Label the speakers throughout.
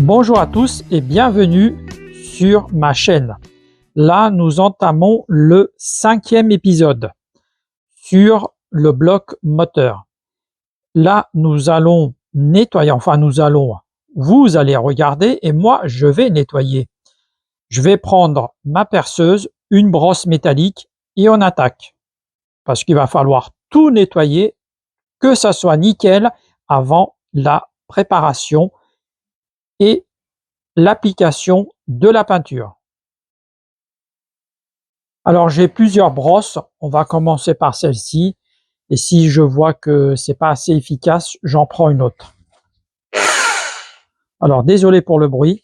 Speaker 1: Bonjour à tous et bienvenue sur ma chaîne. Là, nous entamons le 5e épisode sur le bloc moteur. Là, nous allons nettoyer, vous allez regarder et moi, je vais nettoyer. Je vais prendre ma perceuse, une brosse métallique et on attaque. Parce qu'il va falloir tout nettoyer, que ça soit nickel avant la préparation et l'application de la peinture. Alors j'ai plusieurs brosses, on va commencer par celle-ci et si je vois que c'est pas assez efficace, j'en prends une autre. Alors désolé pour le bruit.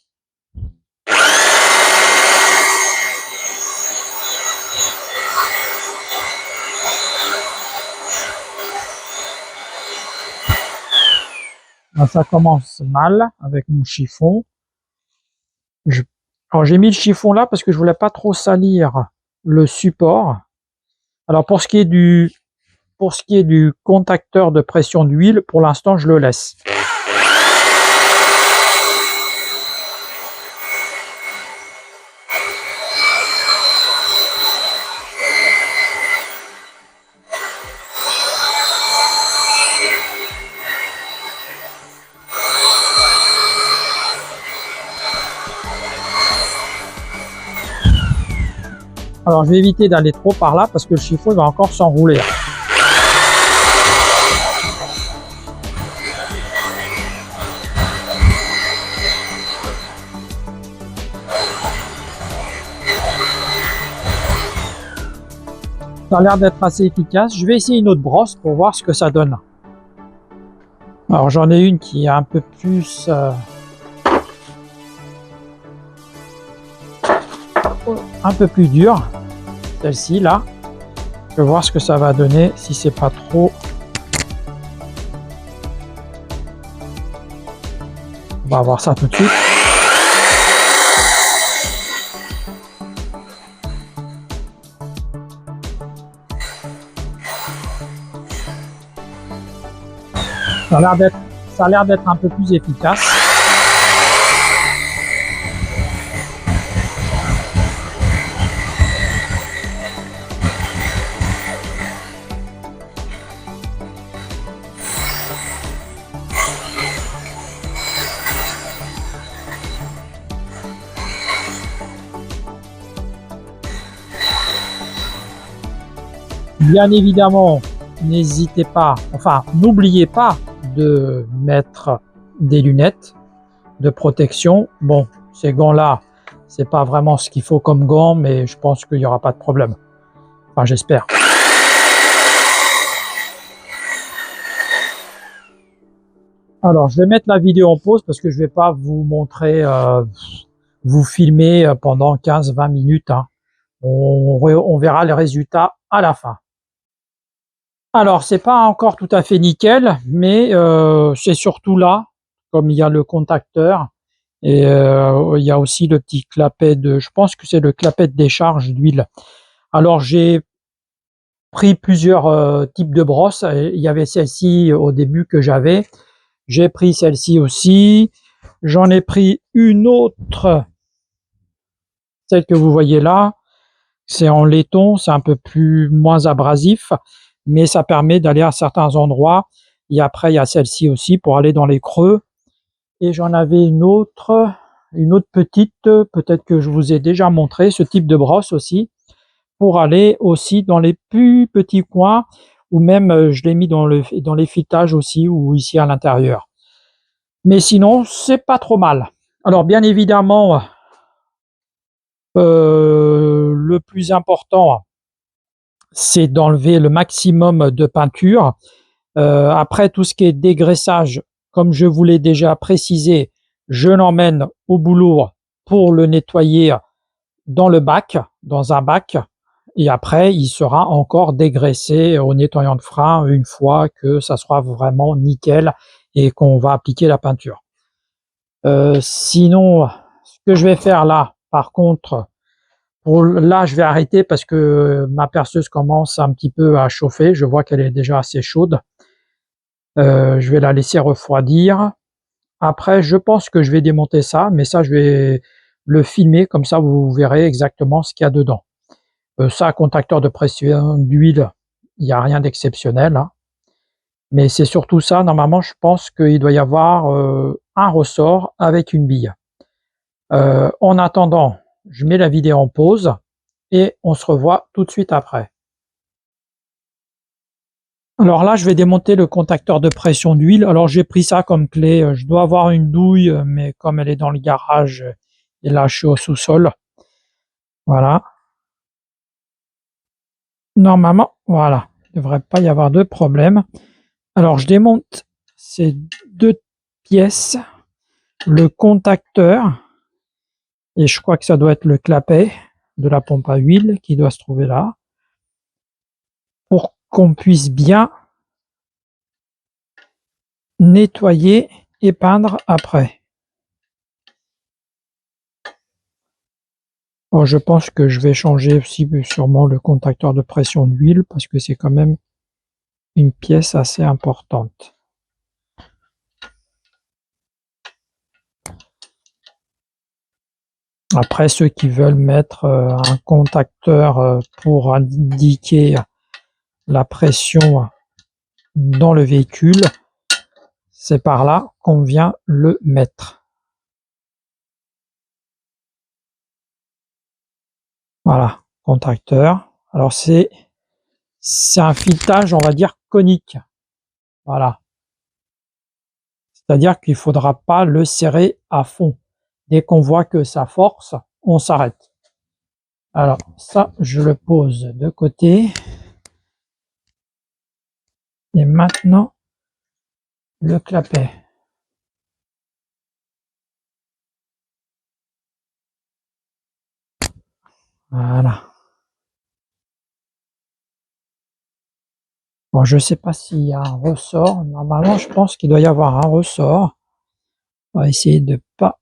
Speaker 1: Là, ça commence mal avec mon chiffon. Alors j'ai mis le chiffon là parce que je voulais pas trop salir le support. Alors pour ce qui est du contacteur de pression d'huile, pour l'instant je le laisse. Alors je vais éviter d'aller trop par là parce que le chiffon va encore s'enrouler. Ça a l'air d'être assez efficace. Je vais essayer une autre brosse pour voir ce que ça donne. Alors j'en ai une qui est un peu plus dure, celle-ci là. Je vais voir ce que ça va donner, si c'est pas trop. On va voir ça tout de suite. Ça a l'air d'être un peu plus efficace. Bien évidemment, n'hésitez pas, n'oubliez pas de mettre des lunettes de protection. Bon, ces gants-là, c'est pas vraiment ce qu'il faut comme gants, mais je pense qu'il n'y aura pas de problème. Enfin, j'espère. Alors, je vais mettre la vidéo en pause parce que je vais pas vous montrer, vous filmer pendant 15-20 minutes. Hein. On verra les résultats à la fin. Alors, c'est pas encore tout à fait nickel, mais c'est surtout là, comme il y a le contacteur, et il y a aussi le petit clapet je pense que c'est le clapet de décharge d'huile. Alors, j'ai pris plusieurs types de brosses. Il y avait celle-ci au début que j'avais. J'ai pris celle-ci aussi. J'en ai pris une autre, celle que vous voyez là. C'est en laiton, c'est un peu moins abrasif, mais ça permet d'aller à certains endroits. Et après, il y a celle-ci aussi pour aller dans les creux. Et j'en avais une autre petite, peut-être que je vous ai déjà montré, ce type de brosse aussi, pour aller aussi dans les plus petits coins, ou même je l'ai mis dans les filettages aussi, ou ici à l'intérieur. Mais sinon, c'est pas trop mal. Alors, bien évidemment, le plus important, c'est d'enlever le maximum de peinture. Après, tout ce qui est dégraissage, comme je vous l'ai déjà précisé, je l'emmène au boulot pour le nettoyer dans un bac, et après, il sera encore dégraissé au nettoyant de frein une fois que ça sera vraiment nickel et qu'on va appliquer la peinture. Sinon, ce que je vais faire là, par contre, là, je vais arrêter parce que ma perceuse commence un petit peu à chauffer. Je vois qu'elle est déjà assez chaude. Je vais la laisser refroidir Après, je pense que je vais démonter ça, mais ça, je vais le filmer, comme ça vous verrez exactement ce qu'il y a dedans. Ça, contacteur de pression d'huile, il n'y a rien d'exceptionnel, hein. Mais c'est surtout ça, normalement, je pense qu'il doit y avoir un ressort avec une bille. En attendant, je mets la vidéo en pause et on se revoit tout de suite après. Alors là, je vais démonter le contacteur de pression d'huile. Alors j'ai pris ça comme clé. Je dois avoir une douille, mais comme elle est dans le garage, et là je suis au sous-sol. Voilà. Normalement, voilà. Il ne devrait pas y avoir de problème. Alors je démonte ces deux pièces, le contacteur, et je crois que ça doit être le clapet de la pompe à huile qui doit se trouver là, pour qu'on puisse bien nettoyer et peindre après. Bon, je pense que je vais changer aussi sûrement le contacteur de pression d'huile parce que c'est quand même une pièce assez importante. Après, ceux qui veulent mettre un contacteur pour indiquer la pression dans le véhicule, c'est par là qu'on vient le mettre. Voilà, contacteur. Alors c'est un filetage, on va dire, conique. Voilà. C'est-à-dire qu'il ne faudra pas le serrer à fond. Dès qu'on voit que ça force, on s'arrête. Alors ça, je le pose de côté. Et maintenant, le clapet. Voilà. Bon, je ne sais pas s'il y a un ressort. Normalement, je pense qu'il doit y avoir un ressort. On va essayer de pas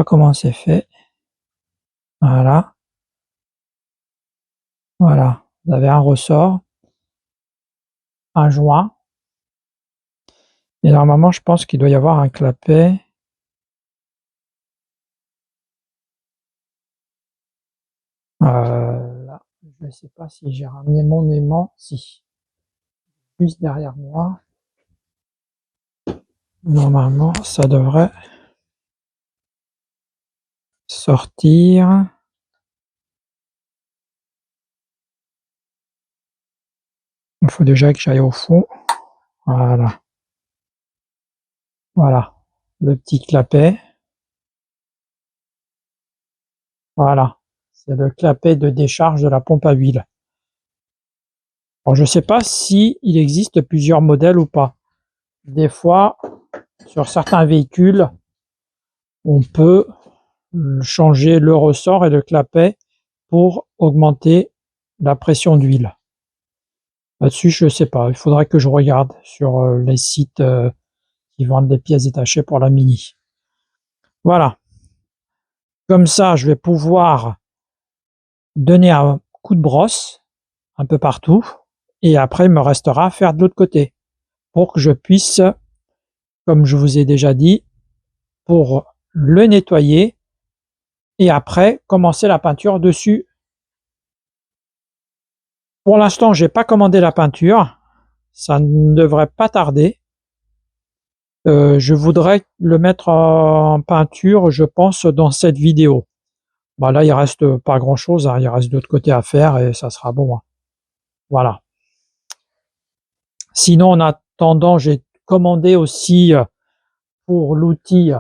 Speaker 1: comment c'est fait. Voilà. Voilà. Vous avez un ressort, un joint. Et normalement, je pense qu'il doit y avoir un clapet. Là, je ne sais pas si j'ai ramené mon aimant. Si. Juste derrière moi. Normalement, ça devrait sortir. Il faut déjà que j'aille au fond. Voilà. Voilà. Le petit clapet. Voilà. C'est le clapet de décharge de la pompe à huile. Alors, je ne sais pas si il existe plusieurs modèles ou pas. Des fois, sur certains véhicules, on peut changer le ressort et le clapet pour augmenter la pression d'huile. Là-dessus, je ne sais pas. Il faudrait que je regarde sur les sites qui vendent des pièces détachées pour la Mini. Voilà. Comme ça, je vais pouvoir donner un coup de brosse un peu partout. Et après, il me restera à faire de l'autre côté pour que je puisse, comme je vous ai déjà dit, pour le nettoyer et après commencer la peinture dessus. Pour l'instant, j'ai pas commandé la peinture. Ça ne devrait pas tarder. Je voudrais le mettre en peinture, je pense, dans cette vidéo. Bah là, il reste pas grand-chose, hein. Il reste de l'autre côté à faire et ça sera bon, hein. Voilà. Sinon, en attendant, j'ai commandé aussi pour l'outil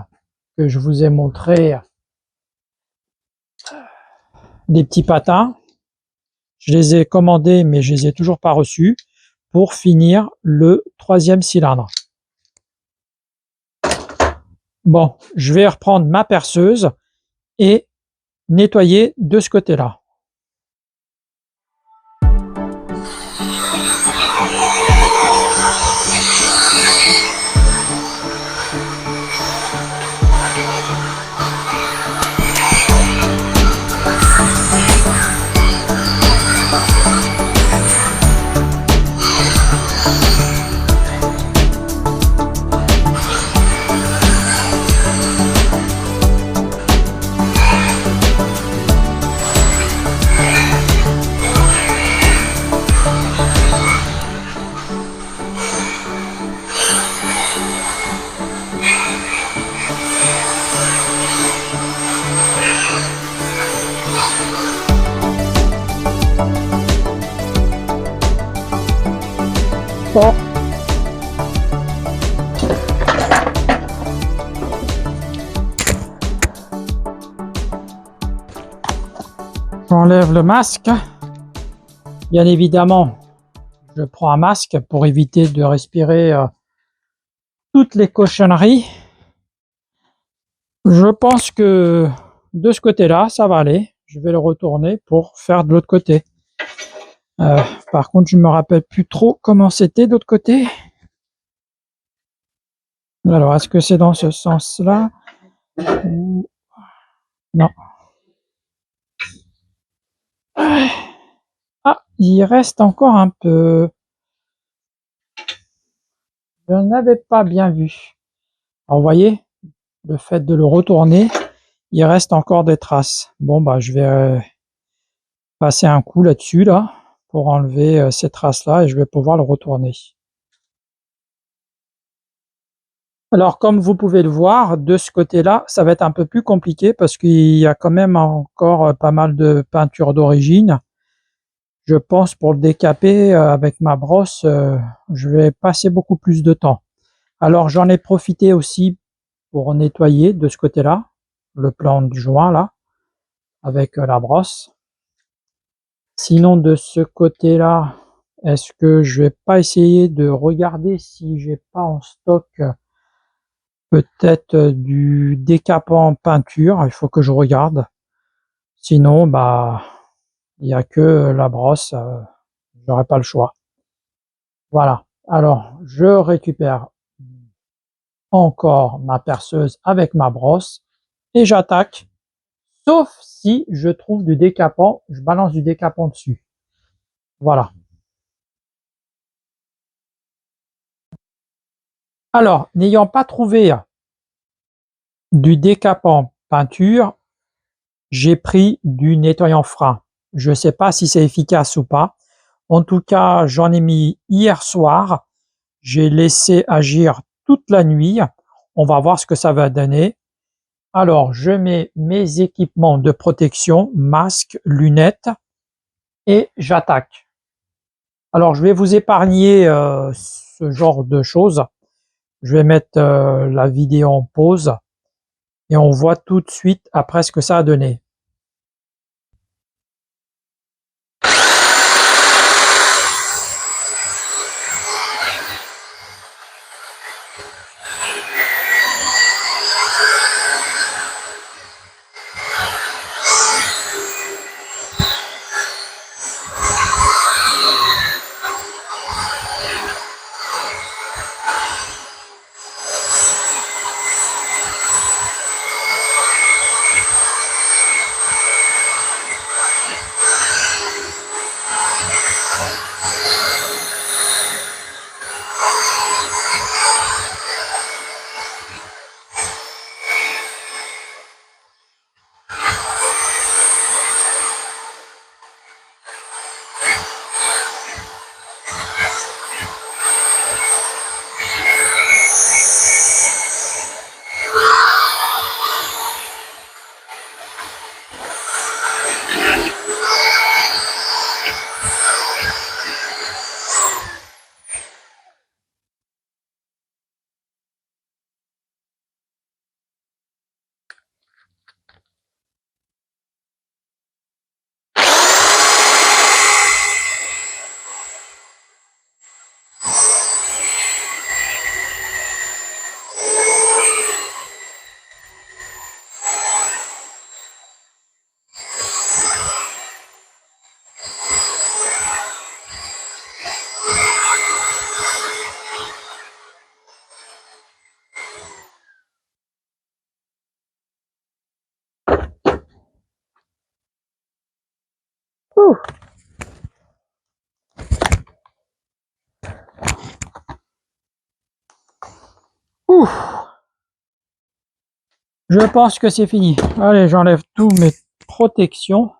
Speaker 1: que je vous ai montré des petits patins. Je les ai commandés, mais je les ai toujours pas reçus pour finir le 3e cylindre. Bon, je vais reprendre ma perceuse et nettoyer de ce côté-là. support. J'enlève le masque. Bien évidemment, je prends un masque pour éviter de respirer toutes les cochonneries. Je pense que de ce côté-là, ça va aller. Je vais le retourner pour faire de l'autre côté. Par contre, je me rappelle plus trop comment c'était de l'autre côté. Alors, est-ce que c'est dans ce sens-là? Non. Ah, il reste encore un peu. Je n'avais pas bien vu. Alors, vous voyez, le fait de le retourner, il reste encore des traces. Bon, bah, je vais passer un coup là-dessus, là, pour enlever ces traces-là et je vais pouvoir le retourner. Alors, comme vous pouvez le voir, de ce côté-là, ça va être un peu plus compliqué parce qu'il y a quand même encore pas mal de peinture d'origine. Je pense pour le décaper avec ma brosse, je vais passer beaucoup plus de temps. Alors, j'en ai profité aussi pour nettoyer de ce côté-là, le plan du joint là, avec la brosse. Sinon, de ce côté-là, est-ce que je vais pas essayer de regarder si j'ai pas en stock peut-être du décapant peinture? Il faut que je regarde. Sinon, bah, il n'y a que la brosse. J'aurai pas le choix. Voilà. Alors, je récupère encore ma perceuse avec ma brosse et j'attaque. Sauf si je trouve du décapant, je balance du décapant dessus. Voilà. Alors, n'ayant pas trouvé du décapant peinture, j'ai pris du nettoyant frein. Je ne sais pas si c'est efficace ou pas. En tout cas, j'en ai mis hier soir. J'ai laissé agir toute la nuit. On va voir ce que ça va donner. Alors, je mets mes équipements de protection, masque, lunettes, et j'attaque. Alors, je vais vous épargner ce genre de choses. Je vais mettre la vidéo en pause et on voit tout de suite après ce que ça a donné. Ouh. Ouh. Je pense que c'est fini. Allez, j'enlève tous mes protections.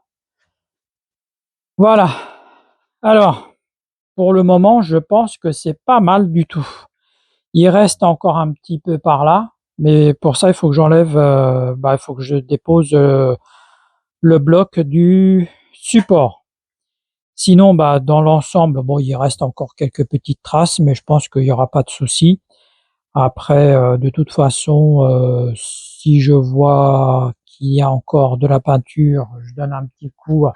Speaker 1: Voilà. Alors, pour le moment, je pense que c'est pas mal du tout. Il reste encore un petit peu par là, mais pour ça, il faut que j'enlève, il faut que je dépose le bloc du support. Sinon, bah, dans l'ensemble, bon, il reste encore quelques petites traces, mais je pense qu'il n'y aura pas de souci. Après, de toute façon, si je vois qu'il y a encore de la peinture, je donne un petit coup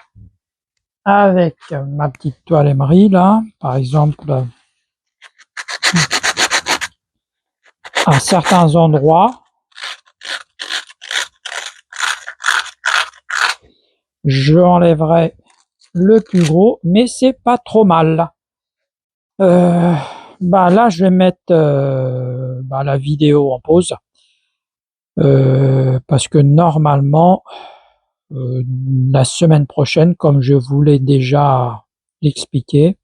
Speaker 1: avec ma petite toile émery là, par exemple, à certains endroits, je enlèverai le plus gros, mais c'est pas trop mal. Bah là, je vais mettre bah, la vidéo en pause parce que normalement, la semaine prochaine, comme je voulais déjà l'expliquer,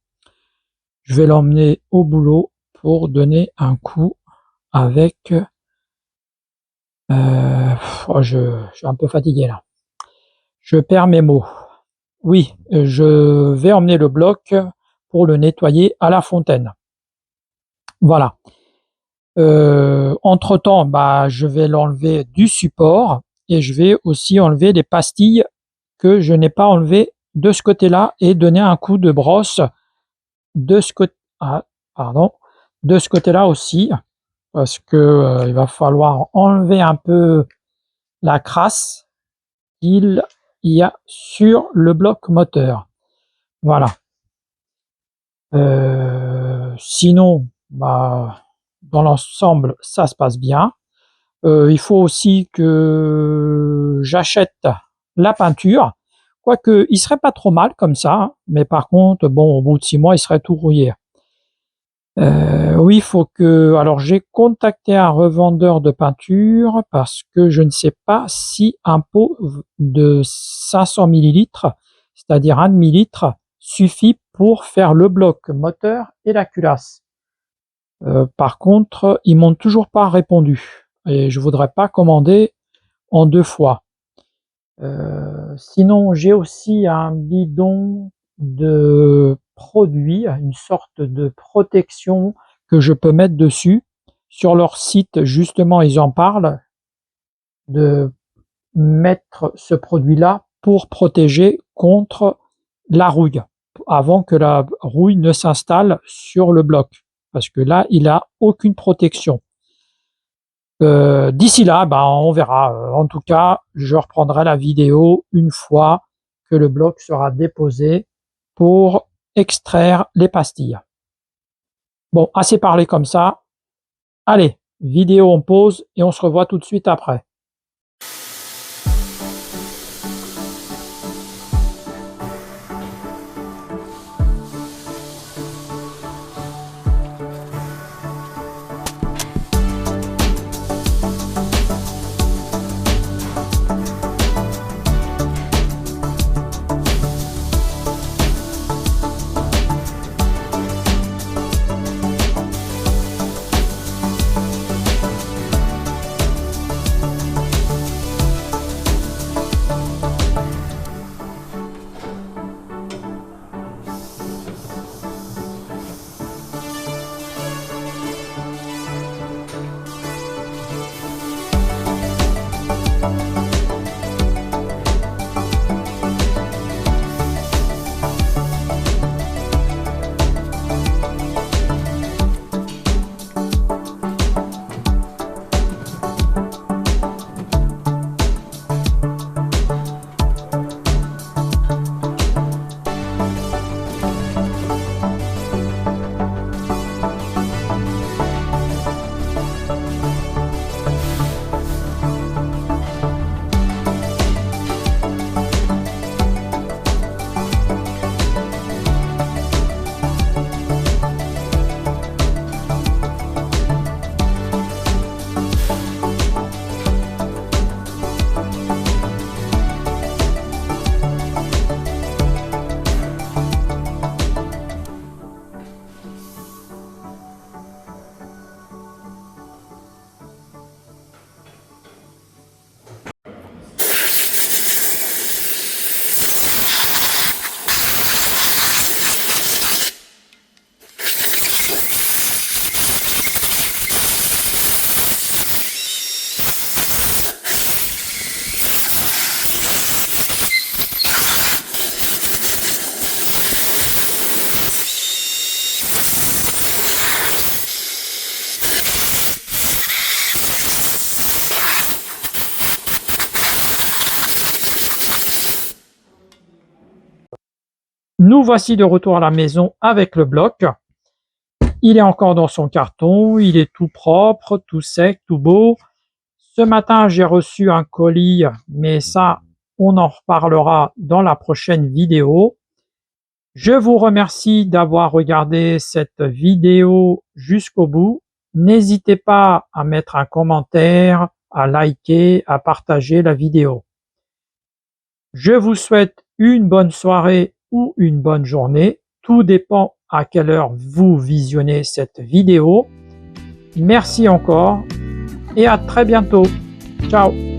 Speaker 1: je vais l'emmener au boulot pour donner un coup avec. Oh, je suis un peu fatigué là. Je perds mes mots. Oui, je vais emmener le bloc pour le nettoyer à la fontaine. Voilà. Entre-temps, bah, je vais l'enlever du support et je vais aussi enlever les pastilles que je n'ai pas enlevées de ce côté-là et donner un coup de brosse de ce côté. Ah, pardon, de ce côté-là aussi, parce que il va falloir enlever un peu la crasse qu'il y a sur le bloc moteur. Voilà. Sinon, bah, dans l'ensemble, ça se passe bien. Il faut aussi que j'achète la peinture, quoique il serait pas trop mal comme ça, hein, mais par contre, bon, au bout de 6 mois, il serait tout rouillé. Oui, il faut que. Alors, j'ai contacté un revendeur de peinture parce que je ne sais pas si un pot de 500 millilitres, c'est-à-dire un demi-litre, suffit pour faire le bloc moteur et la culasse. Par contre, ils m'ont toujours pas répondu et je voudrais pas commander en 2 fois. Sinon, j'ai aussi un bidon de produit, une sorte de protection que je peux mettre dessus. Sur leur site, justement, ils en parlent de mettre ce produit-là pour protéger contre la rouille, avant que la rouille ne s'installe sur le bloc, parce que là, il a aucune protection. D'ici là, ben, on verra. En tout cas, je reprendrai la vidéo une fois que le bloc sera déposé pour extraire les pastilles. Bon, assez parlé comme ça. Allez, vidéo en pause et on se revoit tout de suite après. Nous voici de retour à la maison avec le bloc. Il est encore dans son carton, il est tout propre, tout sec, tout beau. Ce matin, j'ai reçu un colis, mais ça, on en reparlera dans la prochaine vidéo. Je vous remercie d'avoir regardé cette vidéo jusqu'au bout. N'hésitez pas à mettre un commentaire, à liker, à partager la vidéo. Je vous souhaite une bonne soirée ou une bonne journée. Tout dépend à quelle heure vous visionnez cette vidéo. Merci encore et à très bientôt. Ciao!